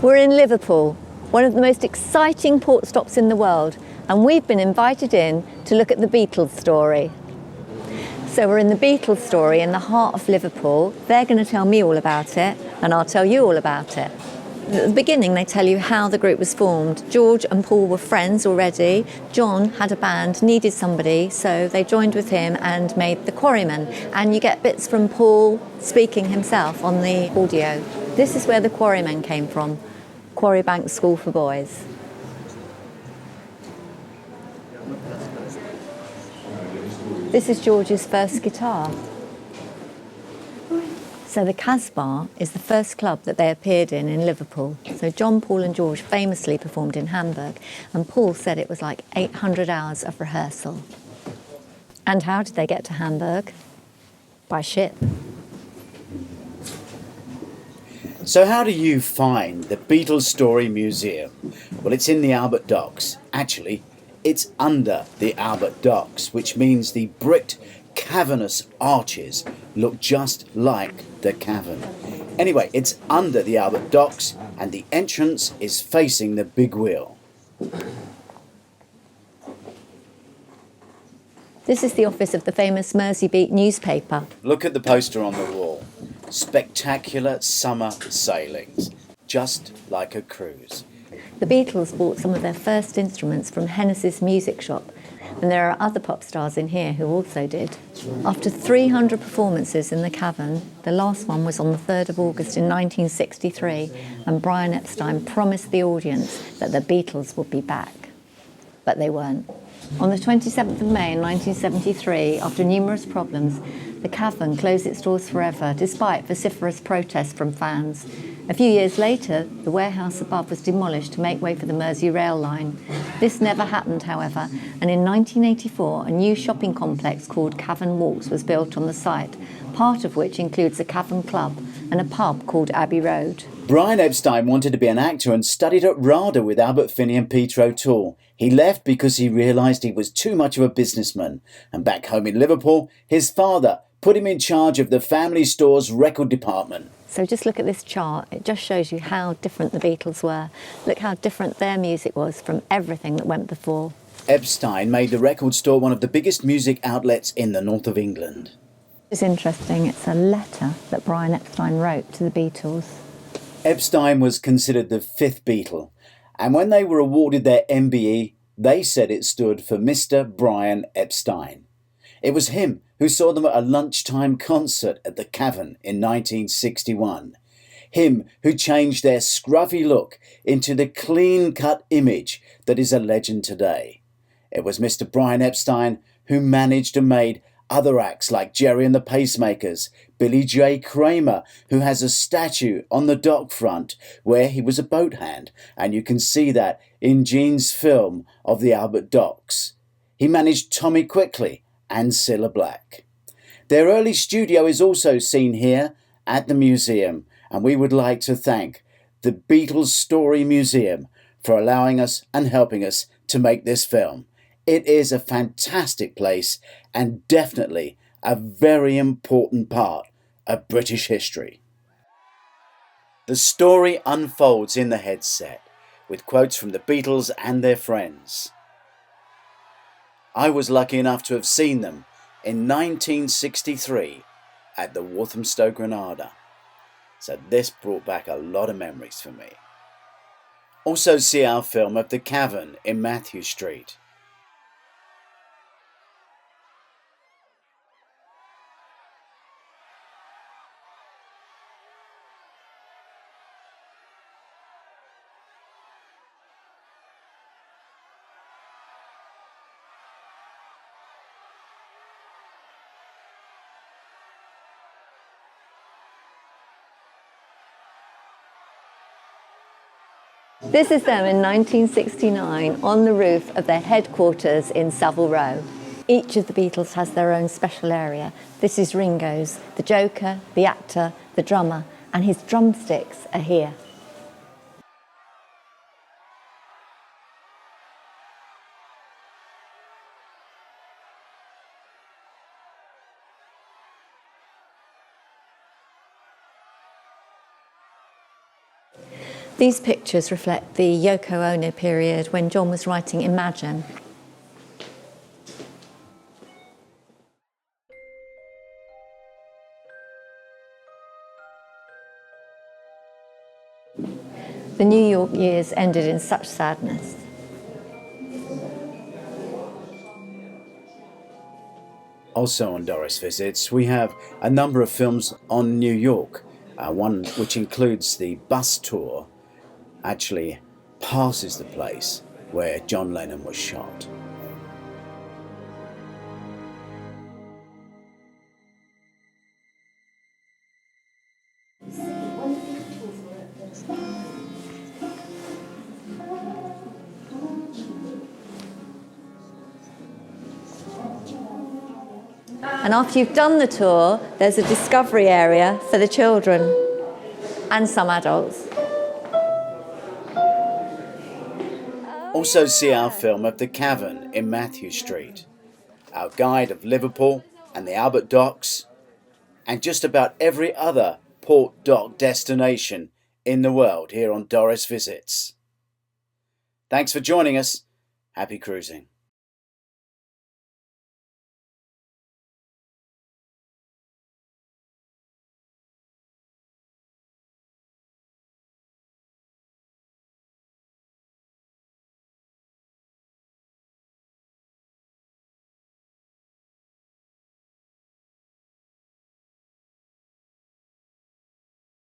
We're in Liverpool, one of the most exciting port stops in the world, and we've been invited in to look at the Beatles Story. So we're in the Beatles Story in the heart of Liverpool. They're going to tell me all about it, and I'll tell you all about it. At the beginning, they tell you how the group was formed. George and Paul were friends already. John had a band, needed somebody, so they joined with him and made the Quarrymen. And you get bits from Paul speaking himself on the audio. This is where the Quarrymen came from, Quarrybank School for Boys. This is George's first guitar. So the Casbah is the first club that they appeared in Liverpool. So John, Paul and George famously performed in Hamburg, and Paul said it was like 800 hours of rehearsal. And how did they get to Hamburg? By ship. So how do you find the Beatles Story Museum? Well, it's in the Albert Docks. Actually, it's under the Albert Docks, which means the bricked cavernous arches look just like the cavern. Anyway, it's under the Albert Docks and the entrance is facing the big wheel. This is the office of the famous Merseybeat newspaper. Look at the poster on the wall. Spectacular summer sailings, just like a cruise. The Beatles bought some of their first instruments from Hennessy's music shop, and there are other pop stars in here who also did. After 300 performances in the Cavern, the last one was on the 3rd of August in 1963, and Brian Epstein promised the audience that the Beatles would be back. But they weren't. On the 27th of May in 1973, after numerous problems, the Cavern closed its doors forever, despite vociferous protests from fans. A few years later, the warehouse above was demolished to make way for the Mersey rail line. This never happened, however, and in 1984, a new shopping complex called Cavern Walks was built on the site, part of which includes a Cavern Club and a pub called Abbey Road. Brian Epstein wanted to be an actor and studied at RADA with Albert Finney and Peter O'Toole. He left because he realised he was too much of a businessman, and back home in Liverpool, his father put him in charge of the family store's record department. So just look at this chart. It just shows you how different the Beatles were. Look how different their music was from everything that went before. Epstein made the record store one of the biggest music outlets in the north of England. It's interesting. It's a letter that Brian Epstein wrote to the Beatles. Epstein was considered the fifth Beatle, and when they were awarded their MBE, they said it stood for Mr. Brian Epstein. It was him who saw them at a lunchtime concert at the Cavern in 1961. Him who changed their scruffy look into the clean-cut image that is a legend today. It was Mr. Brian Epstein who managed and made other acts like Jerry and the Pacemakers, Billy J. Kramer, who has a statue on the dock front where he was a boat hand, and you can see that in Gene's film of the Albert Docks. He managed Tommy Quickly and Cilla Black. Their early studio is also seen here at the museum, and we would like to thank the Beatles Story Museum for allowing us and helping us to make this film. It is a fantastic place and definitely a very important part of British history. The story unfolds in the headset with quotes from the Beatles and their friends. I was lucky enough to have seen them in 1963 at the Walthamstow Granada. So this brought back a lot of memories for me. Also see our film of the Cavern in Matthew Street. This is them in 1969 on the roof of their headquarters in Savile Row. Each of the Beatles has their own special area. This is Ringo's, the Joker, the actor, the drummer, and his drumsticks are here. These pictures reflect the Yoko Ono period when John was writing Imagine. The New York years ended in such sadness. Also on Doris Visits, we have a number of films on New York. One which includes the bus tour actually passes the place where John Lennon was shot. And after you've done the tour, there's a discovery area for the children and some adults. Also see our film of the Cavern in Matthew Street, our guide of Liverpool and the Albert Docks, and just about every other port dock destination in the world here on Doris Visits. Thanks for joining us. Happy cruising.